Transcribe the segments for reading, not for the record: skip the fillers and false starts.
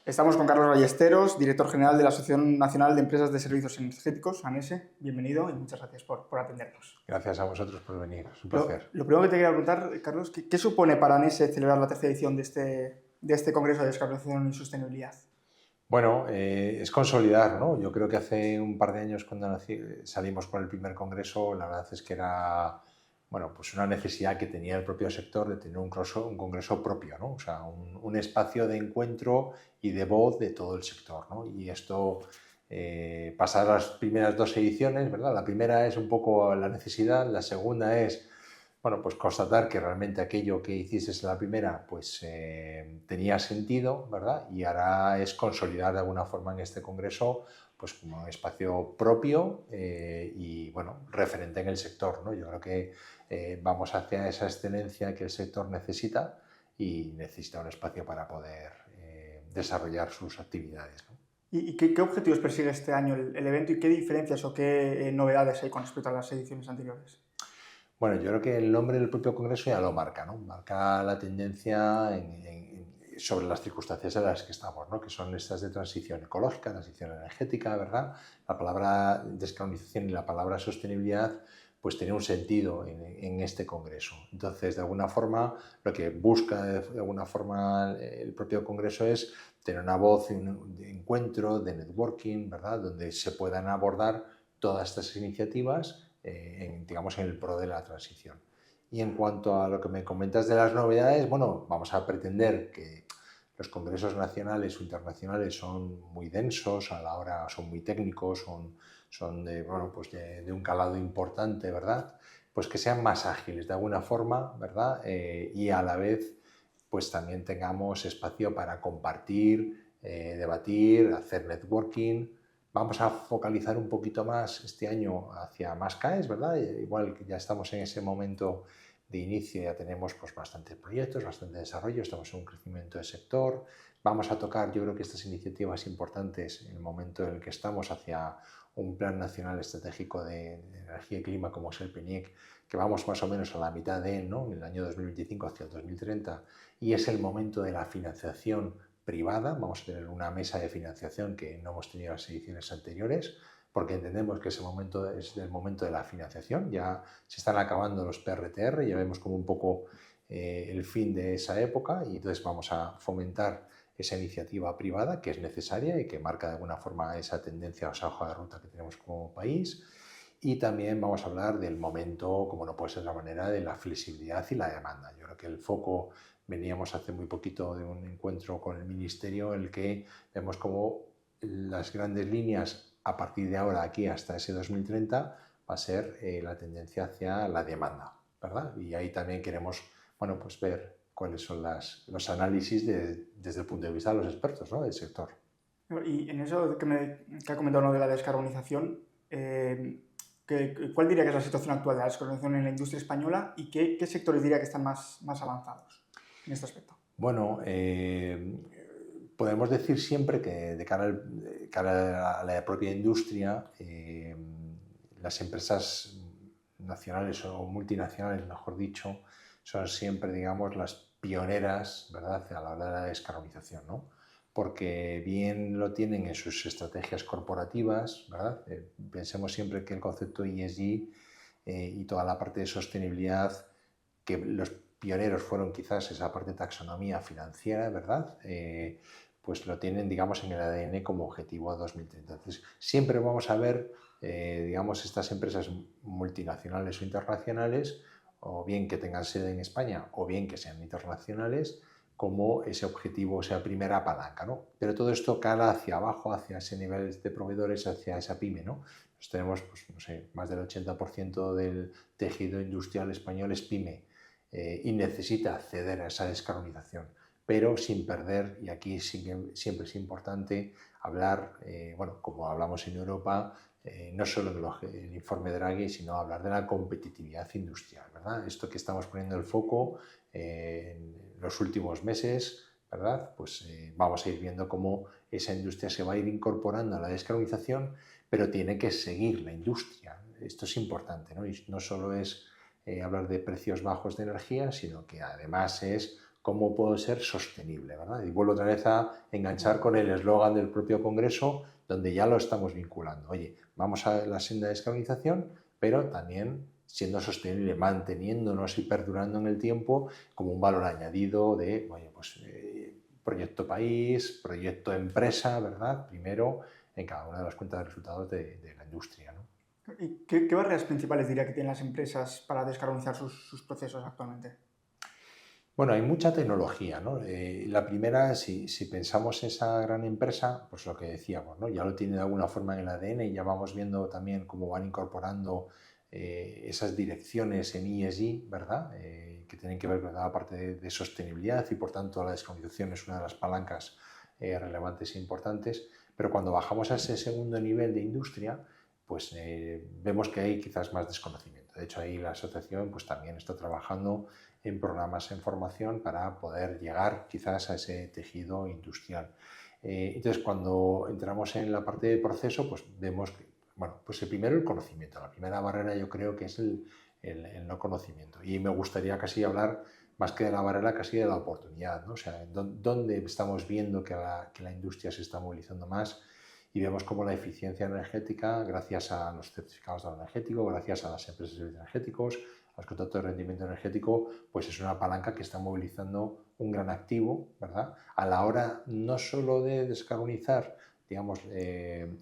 Estamos con Carlos Ballesteros, director general de la Asociación Nacional de Empresas de Servicios Energéticos, ANESE. Bienvenido y muchas gracias por atendernos. Gracias a vosotros por venir, es un placer. Lo primero que te quería preguntar, Carlos, ¿qué supone para ANESE celebrar la tercera edición de este Congreso de Descarbonización y Sostenibilidad? Bueno, es consolidar, ¿no? Yo creo que hace un par de años cuando salimos con el primer congreso, la verdad es que era, bueno, pues una necesidad que tenía el propio sector de tener un congreso propio, ¿no? O sea, un espacio de encuentro y de voz de todo el sector, ¿no? Y esto, pasar las primeras dos ediciones, ¿verdad? La primera es un poco la necesidad, la segunda es, bueno, pues constatar que realmente aquello que hiciste en la primera pues tenía sentido, ¿verdad? Y ahora es consolidar de alguna forma en este congreso pues como un espacio propio y, bueno, referente en el sector, ¿no? Yo creo que vamos hacia esa excelencia que el sector necesita y necesita un espacio para poder desarrollar sus actividades, ¿no? ¿Y qué objetivos persigue este año el evento y qué diferencias o qué novedades hay con respecto a las ediciones anteriores? Bueno, yo creo que el nombre del propio congreso ya lo marca, ¿no? Marca la tendencia sobre las circunstancias en las que estamos, ¿no? Que son estas de transición ecológica, transición energética, ¿verdad? La palabra descarbonización y la palabra sostenibilidad pues tiene un sentido en este congreso. Entonces, de alguna forma, lo que busca de alguna forma el propio congreso es tener una voz, un encuentro, de networking, ¿verdad? Donde se puedan abordar todas estas iniciativas digamos, en el pro de la transición. Y en cuanto a lo que me comentas de las novedades, bueno, vamos a pretender que los congresos nacionales o internacionales son muy densos, a la hora son muy técnicos, son de, bueno, pues de un calado importante, ¿verdad? Pues que sean más ágiles de alguna forma, ¿verdad? Y a la vez, pues también tengamos espacio para compartir, debatir, hacer networking. Vamos a focalizar un poquito más este año hacia más CAEs, ¿verdad? Igual que ya estamos en ese momento de inicio, ya tenemos pues bastantes proyectos, bastante desarrollo, estamos en un crecimiento de sector. Vamos a tocar, yo creo que estas iniciativas importantes en el momento en el que estamos hacia un plan nacional estratégico de energía y clima como es el PNIEC, que vamos más o menos a la mitad de él, ¿no? En el año 2025 hacia el 2030, y es el momento de la financiación privada. Vamos a tener una mesa de financiación que no hemos tenido en las ediciones anteriores, porque entendemos que ese momento es el momento de la financiación. Ya se están acabando los PRTR, ya vemos como un poco el fin de esa época, y entonces vamos a fomentar esa iniciativa privada que es necesaria y que marca de alguna forma esa tendencia o esa hoja de ruta que tenemos como país. Y también vamos a hablar del momento, como no puede ser de otra manera, de la flexibilidad y la demanda. Yo creo que el foco, veníamos hace muy poquito de un encuentro con el Ministerio en el que vemos como las grandes líneas a partir de ahora, aquí hasta ese 2030, va a ser la tendencia hacia la demanda, ¿verdad? Y ahí también queremos, bueno, pues ver cuáles son los análisis desde el punto de vista de los expertos, ¿no? Del sector. Y en eso que ha comentado, ¿no?, de la descarbonización, ¿cuál diría que es la situación actual de la descarbonización en la industria española y qué sectores diría que están más avanzados en este aspecto? Bueno, podemos decir siempre que de cara a la propia industria, las empresas nacionales o multinacionales, mejor dicho, son siempre, digamos, las pioneras, ¿verdad?, a la hora de la descarbonización, ¿no? Porque bien lo tienen en sus estrategias corporativas, ¿verdad? Pensemos siempre que el concepto ESG y toda la parte de sostenibilidad, que los pioneros fueron quizás esa parte de taxonomía financiera, ¿verdad? Pues lo tienen, digamos, en el ADN como objetivo a 2030. Entonces, siempre vamos a ver, digamos, estas empresas multinacionales o internacionales, o bien que tengan sede en España, o bien que sean internacionales, como ese objetivo, esa primera palanca, ¿no? Pero todo esto cala hacia abajo, hacia ese nivel de proveedores, hacia esa pyme, ¿no? Pues tenemos, pues, no sé, más del 80% del tejido industrial español es pyme, y necesita acceder a esa descarbonización, pero sin perder, y aquí siempre es importante hablar, bueno, como hablamos en Europa, no solo en el informe Draghi, sino hablar de la competitividad industrial, ¿verdad? Esto que estamos poniendo el foco en los últimos meses, ¿verdad? Pues vamos a ir viendo cómo esa industria se va a ir incorporando a la descarbonización, pero tiene que seguir la industria. Esto es importante, ¿no? Y no solo es hablar de precios bajos de energía, sino que además es cómo puedo ser sostenible, ¿verdad? Y vuelvo otra vez a enganchar con el eslogan del propio Congreso, donde ya lo estamos vinculando. Oye, vamos a la senda de descarbonización, pero también siendo sostenible, manteniéndonos y perdurando en el tiempo como un valor añadido de, oye, pues, proyecto país, proyecto empresa, ¿verdad? Primero en cada una de las cuentas de resultados de la industria, ¿no? ¿Y qué barreras principales diría que tienen las empresas para descarbonizar sus procesos actualmente? Bueno, hay mucha tecnología, ¿no? La primera, si pensamos esa gran empresa, pues lo que decíamos, ¿no? Ya lo tiene de alguna forma en el ADN y ya vamos viendo también cómo van incorporando esas direcciones en ESG, ¿verdad? Que tienen que ver con la parte de sostenibilidad y por tanto la descarbonización es una de las palancas relevantes e importantes. Pero cuando bajamos a ese segundo nivel de industria, pues vemos que hay quizás más desconocimiento. De hecho, ahí la asociación pues también está trabajando en programas en formación para poder llegar quizás a ese tejido industrial. Entonces, cuando entramos en la parte de proceso, pues vemos que, bueno, pues el primero el conocimiento. La primera barrera yo creo que es el no conocimiento. Y me gustaría casi hablar más que de la barrera, casi de la oportunidad, ¿no? O sea, ¿dónde estamos viendo que la industria se está movilizando más? Y vemos cómo la eficiencia energética, gracias a los certificados de ahorro energético, gracias a las empresas de servicios energéticos, a los contratos de rendimiento energético, pues es una palanca que está movilizando un gran activo, ¿verdad? A la hora no solo de descarbonizar, digamos,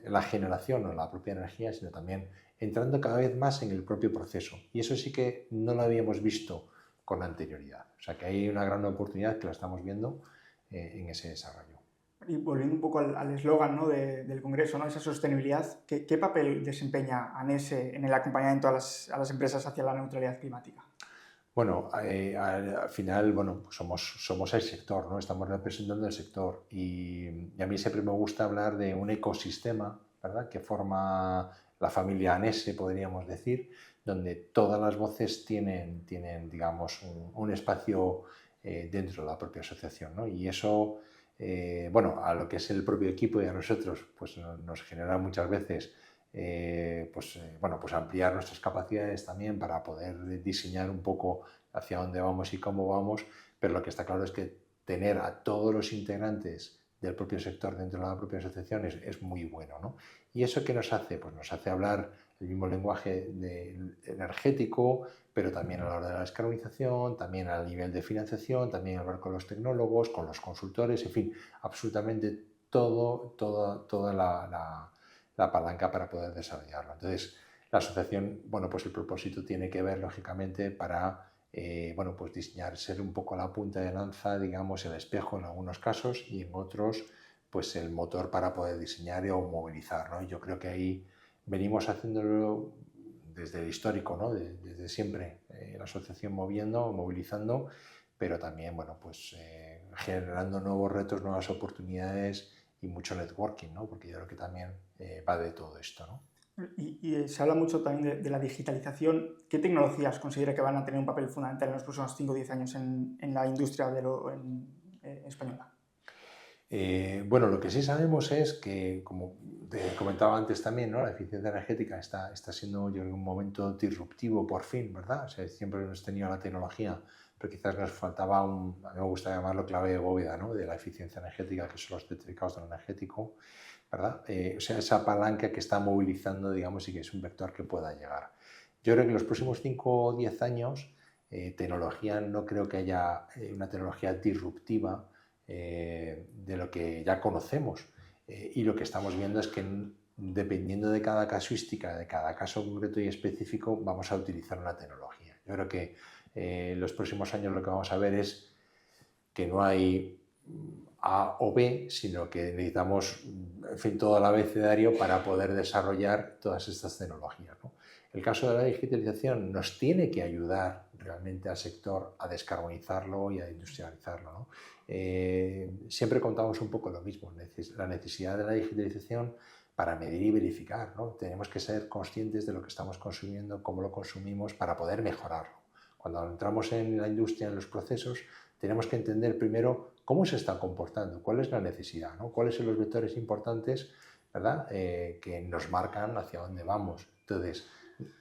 la generación o la propia energía, sino también entrando cada vez más en el propio proceso. Y eso sí que no lo habíamos visto con anterioridad. O sea que hay una gran oportunidad que la estamos viendo en ese desarrollo. Y volviendo un poco al eslogan, ¿no? del Congreso, ¿no? Esa sostenibilidad, ¿qué papel desempeña ANESE en el acompañamiento a las empresas hacia la neutralidad climática? Bueno, al final, bueno, pues somos el sector, ¿no? Estamos representando el sector y a mí siempre me gusta hablar de un ecosistema, ¿verdad? Que forma la familia ANESE, podríamos decir, donde todas las voces tienen digamos, un espacio dentro de la propia asociación, ¿no? Y eso, bueno, a lo que es el propio equipo y a nosotros, pues nos genera muchas veces bueno, pues ampliar nuestras capacidades también para poder diseñar un poco hacia dónde vamos y cómo vamos, pero lo que está claro es que tener a todos los integrantes del propio sector dentro de la propia asociación es muy bueno, ¿no? ¿Y eso qué nos hace? Pues nos hace hablar el mismo lenguaje energético, pero también a la hora de la descarbonización, también a nivel de financiación, también hablar con los tecnólogos, con los consultores, en fin, absolutamente toda la palanca para poder desarrollarlo. Entonces, la asociación, bueno, pues el propósito tiene que ver, lógicamente, para, bueno, pues diseñar, ser un poco la punta de lanza, digamos, el espejo en algunos casos y en otros, pues el motor para poder diseñar o movilizar, ¿no? Y yo creo que ahí venimos haciéndolo desde el histórico, ¿no? Desde siempre, la asociación movilizando, pero también, bueno, pues generando nuevos retos, nuevas oportunidades y mucho networking, ¿no? Porque yo creo que también va de todo esto, ¿no? Y se habla mucho también de la digitalización. ¿Qué tecnologías considera que van a tener un papel fundamental en los próximos 5 o 10 años en la industria española? Bueno, lo que sí sabemos es que, como te comentaba antes también, ¿no? La eficiencia energética está siendo, yo creo, un momento disruptivo por fin, ¿verdad? O sea, siempre hemos tenido la tecnología, pero quizás nos faltaba a mí me gusta llamarlo clave de bóveda, ¿no? De la eficiencia energética, que son los certificados de lo energético, ¿verdad? O sea, esa palanca que está movilizando, digamos, y que es un vector que pueda llegar. Yo creo que en los próximos 5 o 10 años, tecnología, no creo que haya una tecnología disruptiva de lo que ya conocemos. Y lo que estamos viendo es que dependiendo de cada casuística, de cada caso concreto y específico, vamos a utilizar una tecnología. Yo creo que en los próximos años lo que vamos a ver es que no hay A o B, sino que necesitamos, en fin, todo el abecedario para poder desarrollar todas estas tecnologías, ¿no? El caso de la digitalización nos tiene que ayudar realmente al sector a descarbonizarlo y a industrializarlo, ¿no? Siempre contamos un poco lo mismo, la necesidad de la digitalización para medir y verificar, ¿no? Tenemos que ser conscientes de lo que estamos consumiendo, cómo lo consumimos para poder mejorarlo. Cuando entramos en la industria, en los procesos, tenemos que entender primero cómo se está comportando, cuál es la necesidad, ¿no? Cuáles son los vectores importantes, ¿verdad? Que nos marcan hacia dónde vamos. Entonces,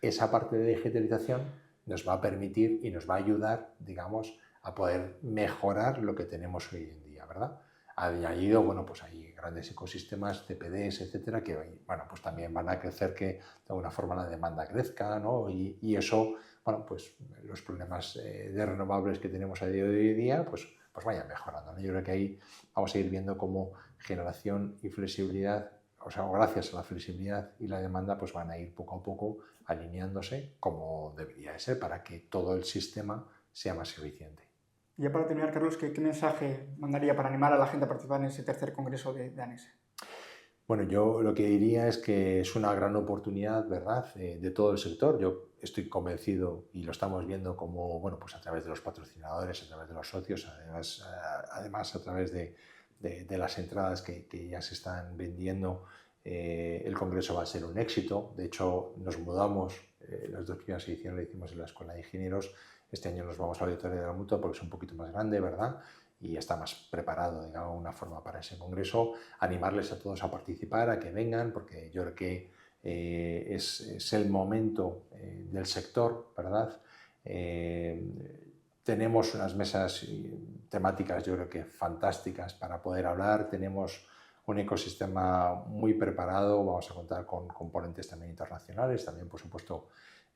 esa parte de digitalización nos va a permitir y nos va a ayudar, digamos, a poder mejorar lo que tenemos hoy en día, ¿verdad? Añadido, bueno, pues hay grandes ecosistemas, CPDs, etcétera, que, bueno, pues también van a crecer, que de alguna forma la demanda crezca, ¿no? Y eso, bueno, pues los problemas de renovables que tenemos a día de hoy día, pues vayan mejorando, ¿no? Yo creo que ahí vamos a ir viendo cómo generación y flexibilidad, o sea, gracias a la flexibilidad y la demanda, pues van a ir poco a poco alineándose como debería de ser para que todo el sistema sea más eficiente. Y ya para terminar, Carlos, ¿qué mensaje mandaría para animar a la gente a participar en ese tercer congreso de ANESE? Bueno, yo lo que diría es que es una gran oportunidad, ¿verdad?, de todo el sector. Yo estoy convencido y lo estamos viendo como, bueno, pues a través de los patrocinadores, a través de los socios, además a través de las entradas que ya se están vendiendo. El congreso va a ser un éxito. De hecho, nos mudamos, las dos primeras ediciones lo hicimos en la Escuela de Ingenieros. Este año nos vamos al Auditorio de la Mutua porque es un poquito más grande, ¿verdad?, y está más preparado de alguna forma para ese congreso. Animarles a todos a participar, a que vengan, porque yo creo que es el momento del sector, ¿verdad? Tenemos unas mesas temáticas, yo creo que fantásticas para poder hablar, tenemos un ecosistema muy preparado, vamos a contar con componentes también internacionales, también por supuesto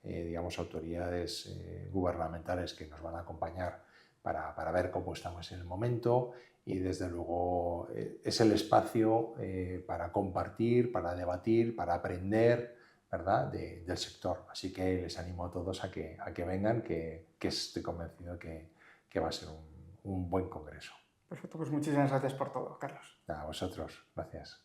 digamos autoridades gubernamentales que nos van a acompañar para ver cómo estamos en el momento, y desde luego es el espacio para compartir, para debatir, para aprender, ¿verdad?, del sector. Así que les animo a todos a que vengan, que estoy convencido que va a ser un buen congreso. Perfecto, pues muchísimas gracias por todo, Carlos. A vosotros, gracias.